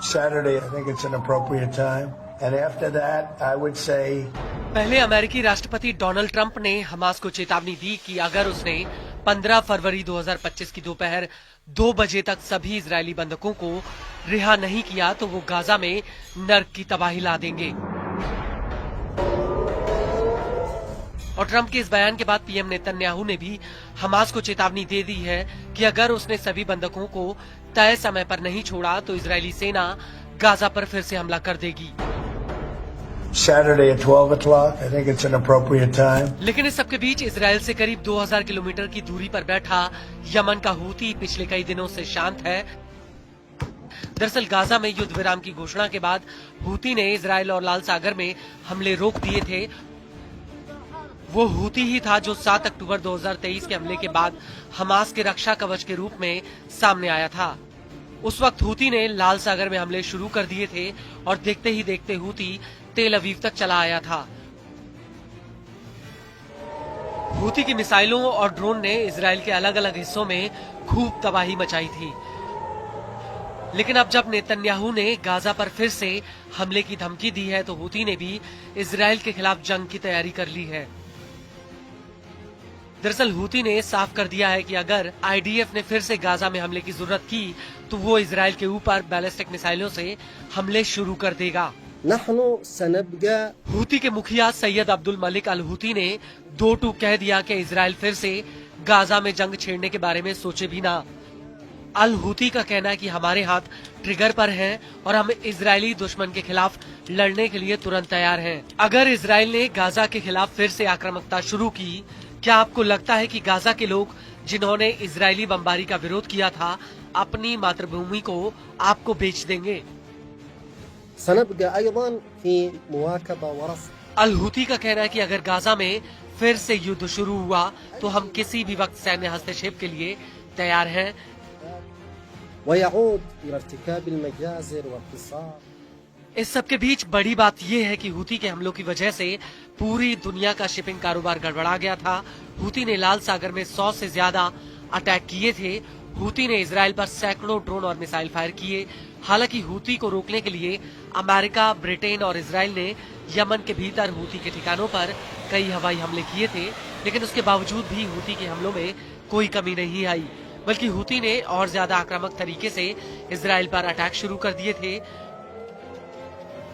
Saturday, I think it's an appropriate time. And after that, I would say पहले अमेरिकी राष्ट्रपति Donald Trump ने Hamas को चेतावनी दी कि अगर उसने 15 फरवरी 2025 की दोपहर 2 बजे तक सभी इजरायली बंधकों को रिहा नहीं किया तो वो गाजा में नर्क की तबाही ला देंगे। और ट्रंप के इस बयान के बाद पीएम नेतन्याहू ने भी हमास को चेतावनी दे दी है कि अगर उसने सभी बंधकों को तय समय पर नहीं छोड़ा तो इजरायली सेना गाजा पर फिर से हमला कर देगी। Saturday at 12 o'clock, I think it's an appropriate time. लेकिन इस सबके बीच इजरायल से करीब 2000 किलोमीटर की दूरी पर बैठा यमन का हूती पिछले कई दिनों से शांत है। दरअसल गाजा में युद्ध विराम की घोषणा के बाद हूती ने इजरायल और लाल सागर में हमले रोक दिए थे। वो हूती ही था जो 7 अक्टूबर 2023 के हमले के बाद हमास के रक्षा कवच के रूप में सामने आया था। उस वक्त हूती ने लाल सागर में हमले शुरू कर दिए थे और देखते ही देखते हूती तेल अवीव तक चला आया था। हूती की मिसाइलों और ड्रोन ने इजरायल के अलग अलग हिस्सों में खूब तबाही मचाई थी। लेकिन अब जब नेतन्याहू ने गाजा पर फिर से हमले की धमकी दी है तो हूती ने भी इजरायल के खिलाफ जंग की तैयारी कर ली है। दरअसल हूती ने साफ कर दिया है कि अगर आईडीएफ ने फिर से गाजा में हमले की जरूरत की तो वो इजरायल के ऊपर बैलिस्टिक मिसाइलों से हमले शुरू कर देगा। हूती के मुखिया सैयद अब्दुल मलिक अल हूती ने 2 टूक कह दिया कि इजरायल फिर से गाजा में जंग छेड़ने के बारे में सोचे भी ना। अल हूती का कहना है कि हमारे हाथ ट्रिगर पर हैं और हम इजरायली दुश्मन के खिलाफ लड़ने के लिए तुरंत तैयार हैं। अगर इजरायल ने गाजा के खिलाफ फिर से आक्रामकता शुरू की, क्या आपको लगता है कि गाजा के लोग जिन्होंने इजरायली बमबारी का विरोध किया था अपनी मातृभूमि को आपको बेच देंगे? अल हूती का कहना है कि अगर गाजा में फिर से युद्ध शुरू हुआ तो हम किसी भी वक्त सैन्य हस्तक्षेप के लिए तैयार हैं। इस सब के बीच बड़ी बात यह है कि हूती के हमलों की वजह से पूरी दुनिया का शिपिंग कारोबार गड़बड़ा गया था। हूती ने लाल सागर में 100 से ज्यादा अटैक किए थे। हूती ने इजरायल पर सैकड़ों ड्रोन और मिसाइल फायर किए। हालांकि हूती को रोकने के लिए अमेरिका, ब्रिटेन और इजरायल ने यमन के भीतर हूती के ठिकानों पर कई हवाई हमले किए थे, लेकिन उसके बावजूद भी हूती के हमलों में कोई कमी नहीं आई, बल्कि हूती ने और ज्यादा आक्रामक तरीके से इजरायल पर अटैक शुरू कर दिए थे।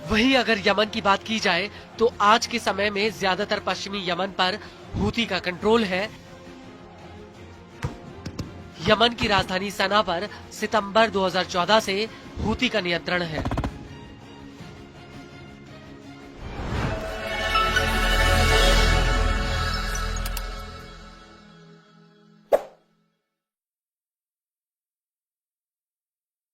वहीं अगर यमन की बात की जाए तो आज के समय में ज्यादातर पश्चिमी यमन पर हूती का कंट्रोल है। यमन की राजधानी सना पर सितंबर 2014 से हूती का नियंत्रण है।